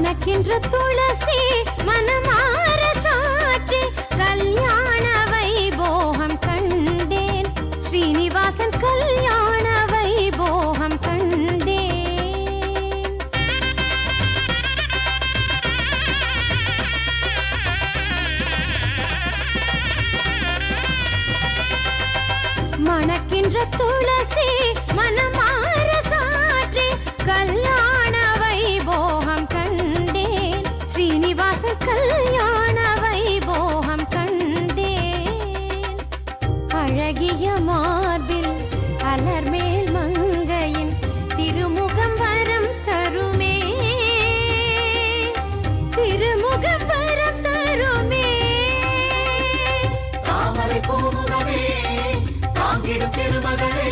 மணக்கின்ற துளசி மனமார சாற்றி கல்யாண வைபோகம் கண்டேன். ஸ்ரீனிவாசன் கல்யாண வைபோகம் கண்டேன். மணக்கின்ற துளசி மனமார சாற்றி கல்யாண வைபோகம் கண்டேன். ஸ்ரீனிவாசன் கல்யாண வைபோகம் கண்டேன். அழகிய மார்பில் அலர்மேல் மங்கையின் திருமுகம் வரம் தருமே. திருமுகம் வரம் தருமே. தாமரை பூமுகமே தாங்கிடும் திருமகளே,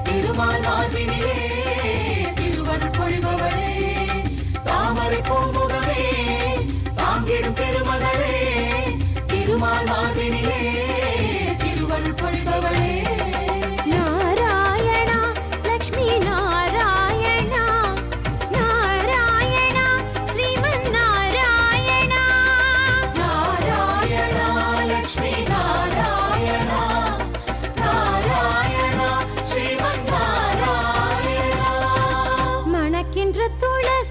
திருமால் மார்பினிலே திருவருள் பொழிபவளே. தாமரை பூமுகமே தாங்கிடும் திருமகளே, திருமால் மார்பினிலே திருவருள் பொழிபவளே. நாராயணா லக்ஷ்மி நாராயணா, நாராயணா ஸ்ரீமன் நாராயணா. நாராயணா லக்ஷ்மி நாராயணா, நாராயணா ஸ்ரீமன் நாராயணா. மணக்கின்ற துளசி